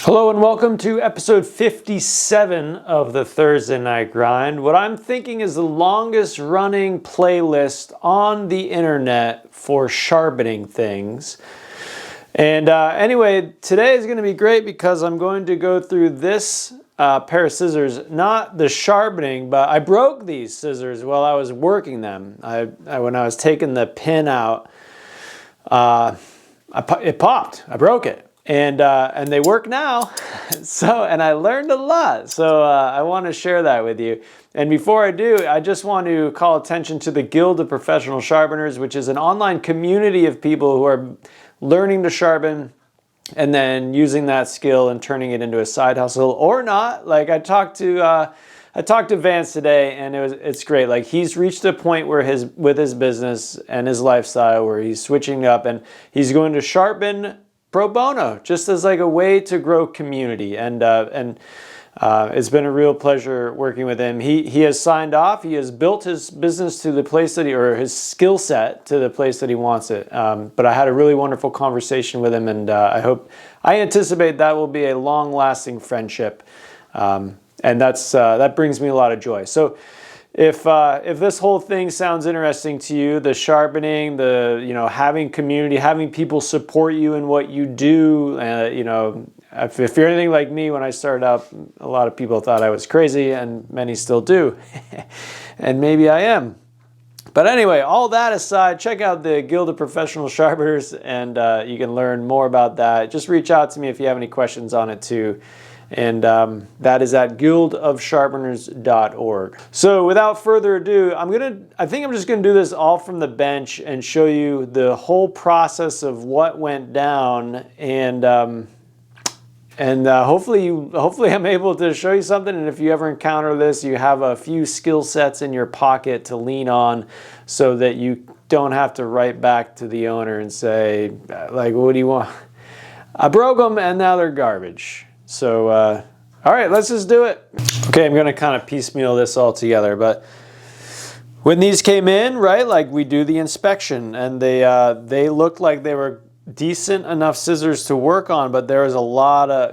Hello and welcome to episode 57 of the Thursday Night Grind. What I'm thinking is the longest running playlist on the internet for sharpening things. And anyway, today is going to be great because I'm going to go through this pair of scissors, not the sharpening, but I broke these scissors while I was working them. When I was taking the pin out, it popped. I broke it. And they work now, and I learned a lot. So I want to share that with you. And before I do, I just want to call attention to the Guild of Professional Sharpeners, which is an online community of people who are learning to sharpen and then using that skill and turning it into a side hustle or not. Like I talked to Vance today, and it's great. Like he's reached a point where with his business and his lifestyle where he's switching up and he's going to sharpen pro bono, just as like a way to grow community. And it's been a real pleasure working with him. He has signed off. He has built his business to the place that his skill set to the place that he wants it. But I had a really wonderful conversation with him, and I anticipate that will be a long-lasting friendship. And that brings me a lot of joy. So if this whole thing sounds interesting to you, the sharpening, having community, having people support you in what you do, if you're anything like me, when I started out, a lot of people thought I was crazy, and many still do, and maybe I am. But anyway, all that aside, check out the Guild of Professional Sharpeners, and you can learn more about that. Just reach out to me if you have any questions on it too. And that is at guildofsharpeners.org. So without further ado, I think I'm just gonna do this all from the bench and show you the whole process of what went down, and hopefully I'm able to show you something. And if you ever encounter this, you have a few skill sets in your pocket to lean on, so that you don't have to write back to the owner and say, like, what do you want? I broke them and now they're garbage. So, all right, let's just do it. Okay, I'm gonna kind of piecemeal this all together, but when these came in, right, like we do the inspection, and they looked like they were decent enough scissors to work on, but there was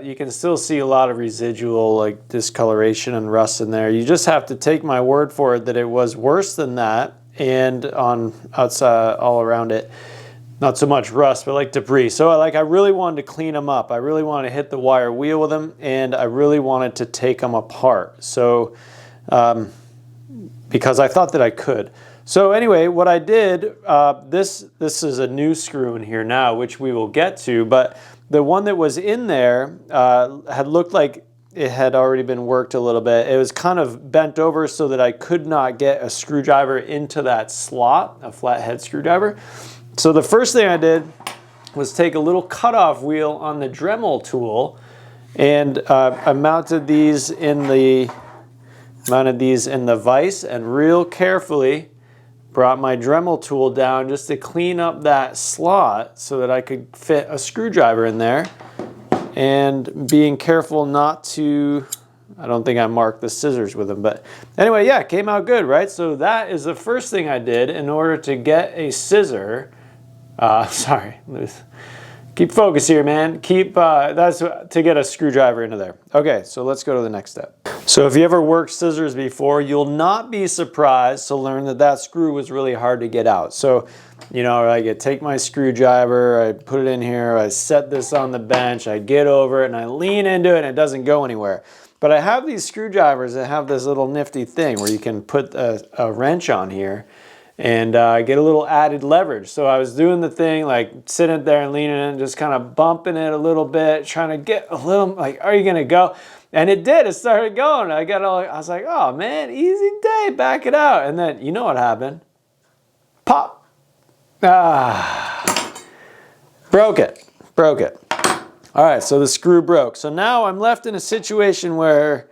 you can still see a lot of residual like discoloration and rust in there. You just have to take my word for it that it was worse than that, and on outside all around it. Not so much rust, but like debris. So I really wanted to clean them up. I really wanted to hit the wire wheel with them, and I really wanted to take them apart. So, because I thought that I could. So anyway, what I did, this is a new screw in here now, which we will get to, but the one that was in there had looked like it had already been worked a little bit. It was kind of bent over so that I could not get a screwdriver into that slot, a flathead screwdriver. So the first thing I did was take a little cutoff wheel on the Dremel tool, and I mounted these in the vise, and real carefully brought my Dremel tool down just to clean up that slot so that I could fit a screwdriver in there, and being careful not to, I don't think I marked the scissors with them, but anyway, yeah, it came out good, right? So that is the first thing I did in order to get a scissor. Sorry, keep focus here, man. That's to get a screwdriver into there. Okay, so let's go to the next step. So if you ever worked scissors before, you'll not be surprised to learn that screw was really hard to get out. So, I take my screwdriver, I put it in here, I set this on the bench, I get over it, and I lean into it, and it doesn't go anywhere. But I have these screwdrivers that have this little nifty thing where you can put a wrench on here and get a little added leverage. So I was doing the thing, like sitting there and leaning in, just kind of bumping it a little bit, trying to get a little, like, are you gonna go? And it did, it started going. I was like, oh man, easy day, back it out. And then, you know what happened? Pop. Broke it. All right, so the screw broke. So now I'm left in a situation where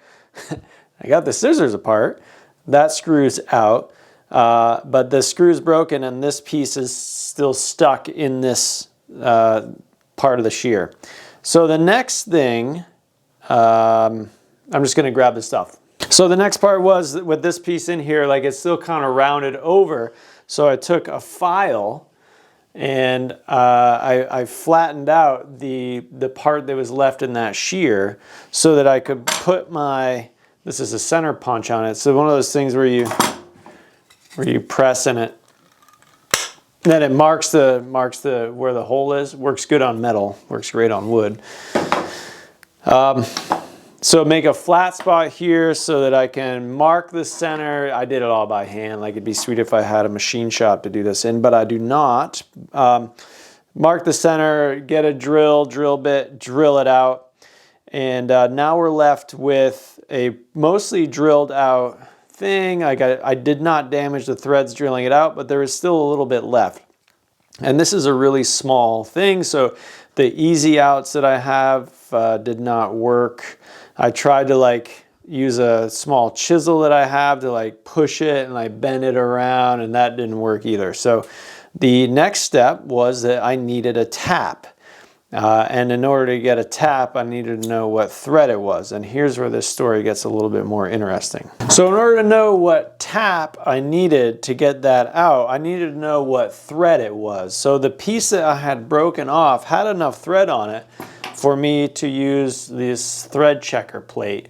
I got the scissors apart, that screw's out, but the screw's broken and this piece is still stuck in this part of the shear. So the next thing, I'm just gonna grab the stuff. So the next part was with this piece in here, like it's still kind of rounded over. So I took a file and I flattened out the part that was left in that shear so that I could put my, this is a center punch on it. So one of those things where you press in it, and then it marks the where the hole is. Works good on metal, works great on wood. So make a flat spot here so that I can mark the center. I did it all by hand. Like, it'd be sweet if I had a machine shop to do this in, but I do not. Mark the center, get a drill bit, drill it out. And now we're left with a mostly drilled out thing. I did not damage the threads drilling it out, but there is still a little bit left. And this is a really small thing, so the easy outs that I have did not work. I tried to like use a small chisel that I have to like push it and like bend it around, and that didn't work either. So the next step was that I needed a tap. And in order to get a tap, I needed to know what thread it was. And here's where this story gets a little bit more interesting. So in order to know what tap I needed to get that out, I needed to know what thread it was. So the piece that I had broken off had enough thread on it for me to use this thread checker plate.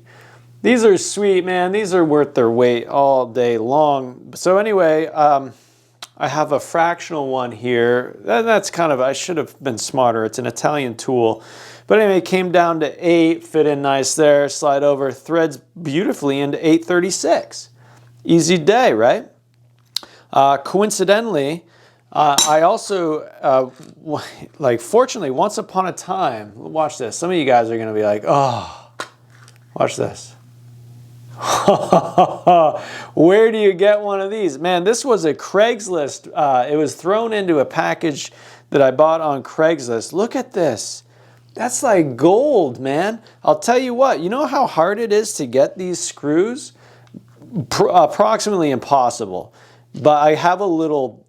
These are sweet, man. These are worth their weight all day long. So anyway, I have a fractional one here. That's kind of, I should have been smarter. It's an Italian tool. But anyway, it came down to 8, fit in nice there, slide over, threads beautifully into 836. Easy day, right? Coincidentally, I also, like, fortunately, once upon a time, watch this. Some of you guys are going to be like, oh, watch this. Where do you get one of these? Man, this was a Craigslist. It was thrown into a package that I bought on Craigslist. Look at this. That's like gold, man. I'll tell you what, you know how hard it is to get these screws? Approximately impossible. But I have a little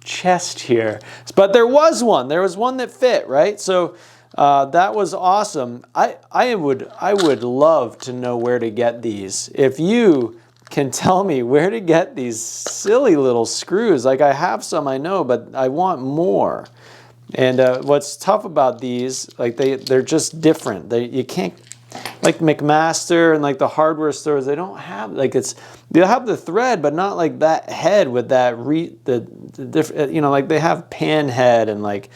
chest here. But there was one. There was one that fit, right? So that was awesome. I would love to know where to get these. If you can tell me where to get these silly little screws, like I have some, I know, but I want more. And what's tough about these, like they're just different. You can't, like McMaster and like the hardware stores, they don't have, like they'll have the thread, but not like that head with that the different, you know, like they have pan head and like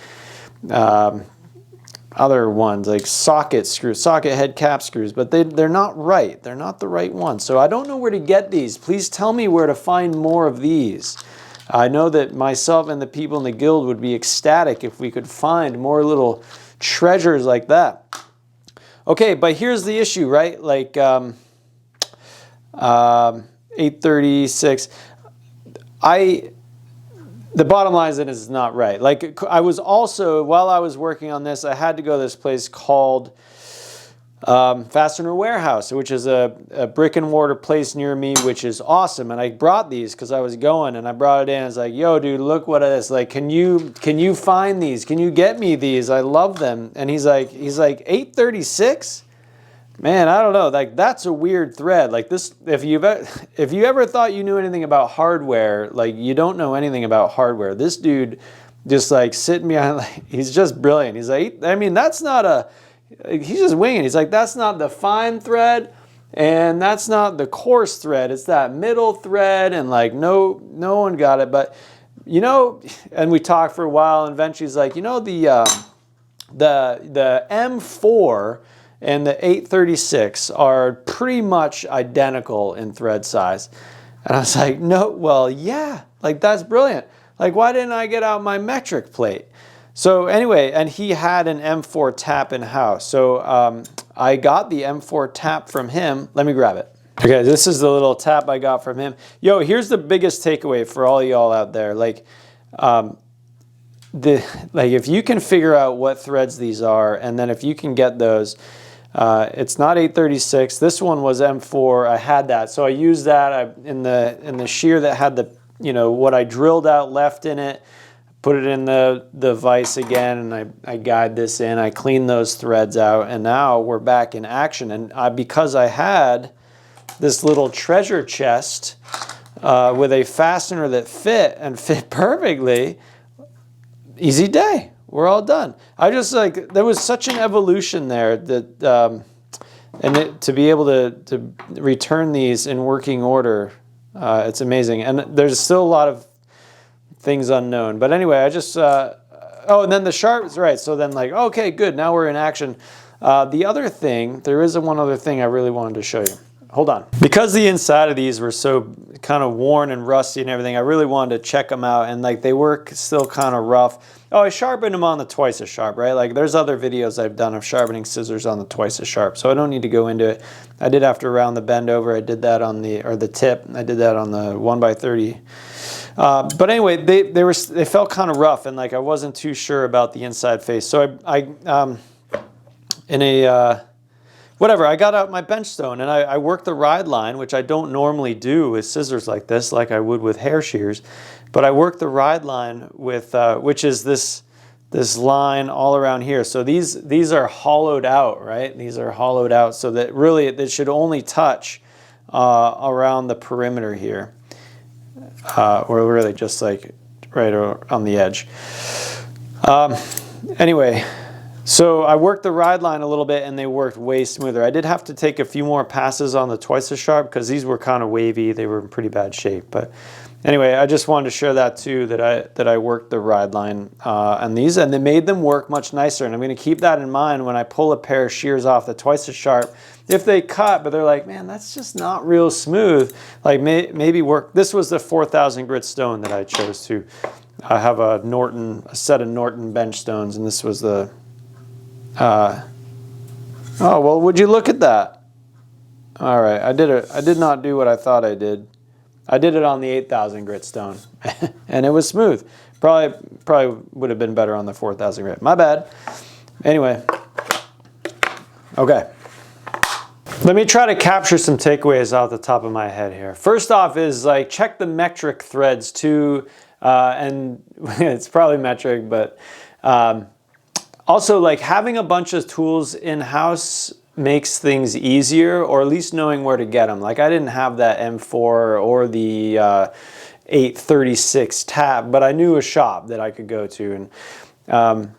other ones like socket screws, socket head cap screws, but they're not right. They're not the right ones. So I don't know where to get these. Please tell me where to find more of these. I know that myself and the people in the guild would be ecstatic if we could find more little treasures like that. Okay, but here's the issue, right? Like 836. The bottom line is that it's not right. Like I was also, while I was working on this, I had to go to this place called Fastener Warehouse, which is a brick and mortar place near me, which is awesome. And I brought these because I was going, and I brought it in. I was like, yo, dude, look what it is. Like, can you find these? Can you get me these? I love them. And he's like 836? Man, I don't know. Like, that's a weird thread. Like this, if you ever thought you knew anything about hardware, like you don't know anything about hardware. This dude just like sitting behind, like, he's just brilliant. He's like, I mean, that's not a, he's just winging. He's like, that's not the fine thread, and that's not the coarse thread. It's that middle thread, and like no one got it. But you know, and we talked for a while, and eventually he's like, you know, the M4 and the 836 are pretty much identical in thread size. And I was like, no, well, yeah, like that's brilliant. Like, why didn't I get out my metric plate? So anyway, and he had an M4 tap in house. So I got the M4 tap from him. Let me grab it. Okay, this is the little tap I got from him. Yo, here's the biggest takeaway for all y'all out there. Like, if you can figure out what threads these are, and then if you can get those, it's not 836. This one was M4. I had that, so I used that in the shear that had the, you know, what I drilled out left in it. Put it in the vise again, and I guide this in. I clean those threads out, and now we're back in action. And because I had this little treasure chest with a fastener that fit perfectly, easy day. We're all done. I just like, there was such an evolution there that, to be able to return these in working order, it's amazing. And there's still a lot of things unknown. But anyway, I just, oh, and then the sharps, right. So then like, okay, good. Now we're in action. The other thing, there is one other thing I really wanted to show you. Hold on. Because the inside of these were so kind of worn and rusty and everything, I really wanted to check them out, and like they work still kind of rough. Oh, I sharpened them on the twice as sharp, right? Like there's other videos I've done of sharpening scissors on the twice as sharp, so I don't need to go into it. I did have to round the bend over. I did that on the tip. I did that on the 1x30. But anyway, they felt kind of rough, and like I wasn't too sure about the inside face. So I got out my bench stone and I worked the ride line, which I don't normally do with scissors like this, like I would with hair shears. But I worked the ride line with, which is this line all around here. So these are hollowed out, right? These are hollowed out so that really it should only touch around the perimeter here, or really just like right on the edge. Anyway. So I worked the ride line a little bit and they worked way smoother. I did have to take a few more passes on the twice as sharp because these were kind of wavy. They were in pretty bad shape. But anyway, I just wanted to share that too, that I worked the ride line on these, and they made them work much nicer. And I'm going to keep that in mind when I pull a pair of shears off the twice as sharp. If they cut, but they're like, man, that's just not real smooth. Like maybe work. This was the 4,000 grit stone that I chose to. I have a set of Norton bench stones, and this was the... oh, well, would you look at that? All right, I did not do what I thought I did. I did it on the 8,000 grit stone, and it was smooth. Probably would have been better on the 4,000 grit. My bad. Anyway, okay. Let me try to capture some takeaways off the top of my head here. First off is like check the metric threads too, and it's probably metric, but also, like having a bunch of tools in-house makes things easier, or at least knowing where to get them. Like I didn't have that M4 or the 836 tab, but I knew a shop that I could go to, and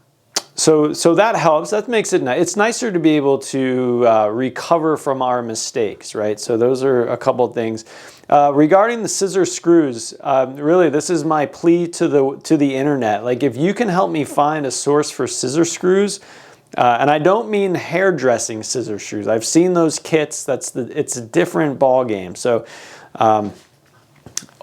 so that helps. That makes it nice. It's nicer to be able to recover from our mistakes, right? So those are a couple of things. Regarding the scissor screws, really this is my plea to the internet. Like if you can help me find a source for scissor screws, and I don't mean hairdressing scissor screws. I've seen those kits. It's a different ball game. So,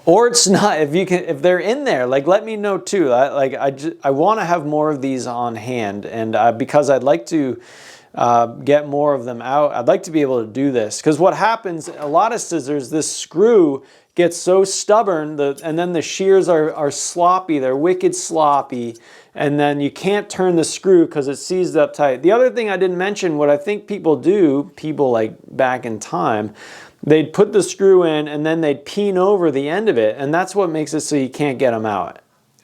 or it's not. If they're in there, like let me know too. I want to have more of these on hand, and because I'd like to. Get more of them out. I'd like to be able to do this because what happens, a lot of scissors, this screw gets so stubborn and then the shears are sloppy, they're wicked sloppy, and then you can't turn the screw because it's seized up tight. The other thing I didn't mention, what I think people like back in time, they'd put the screw in and then they'd peen over the end of it, and that's what makes it so you can't get them out.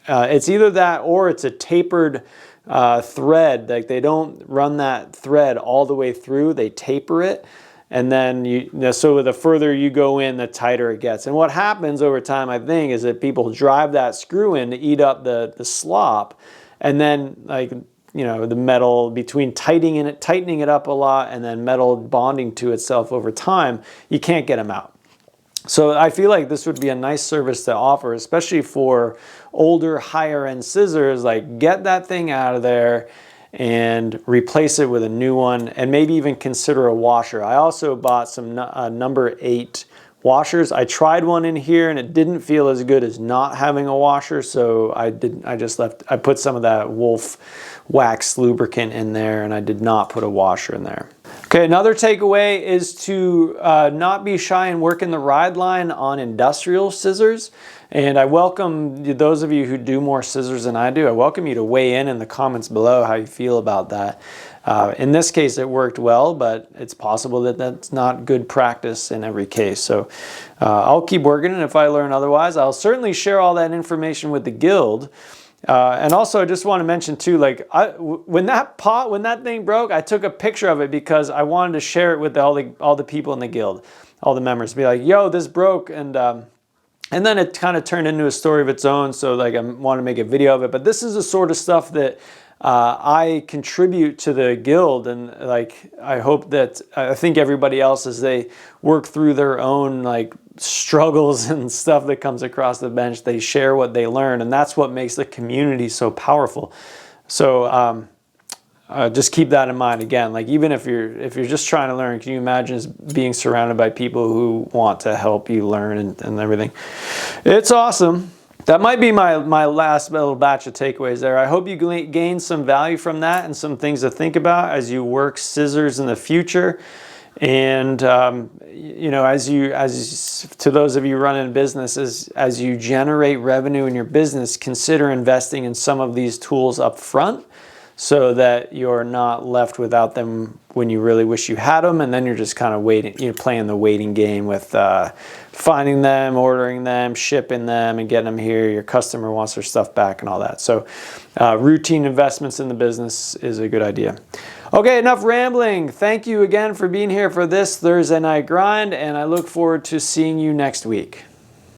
It's either that or it's a tapered thread. Like they don't run that thread all the way through, they taper it, and then so the further you go in, the tighter it gets. And what happens over time, I think, is that people drive that screw in to eat up the slop, and then like the metal between tightening it up a lot and then metal bonding to itself over time, you can't get them out. So I feel like this would be a nice service to offer, especially for older, higher end scissors. Like get that thing out of there and replace it with a new one, and maybe even consider a washer. I also bought some number 8 washers. I tried one in here and it didn't feel as good as not having a washer, so I put some of that Wolf wax lubricant in there, and I did not put a washer in there. Okay, another takeaway is to not be shy and work in the ride line on industrial scissors. And I welcome those of you who do more scissors than I do. I welcome you to weigh in the comments below how you feel about that. In this case, it worked well, but it's possible that that's not good practice in every case. So I'll keep working, and if I learn otherwise, I'll certainly share all that information with the Guild. And also, I just want to mention too, like when that thing broke, I took a picture of it because I wanted to share it with all the people in the Guild, all the members. Be like, yo, this broke, and And then it kind of turned into a story of its own. So like I want to make a video of it, but this is the sort of stuff that I contribute to the guild, and like I hope that I think everybody else, as they work through their own like struggles and stuff that comes across the bench, they share what they learn, and that's what makes the community so powerful. So just keep that in mind. Again, like even if you're just trying to learn, can you imagine being surrounded by people who want to help you learn and everything? It's awesome. That might be my last little batch of takeaways there. I hope you gain some value from that and some things to think about as you work scissors in the future. And you know, as to those of you running businesses, as you generate revenue in your business, consider investing in some of these tools up front, so that you're not left without them when you really wish you had them, and then you're just kind of waiting, you're playing the waiting game with finding them, ordering them, shipping them, and getting them here. Your customer wants their stuff back and all that. So routine investments in the business is a good idea. Okay, enough rambling. Thank you again for being here for this Thursday Night Grind, and I look forward to seeing you next week.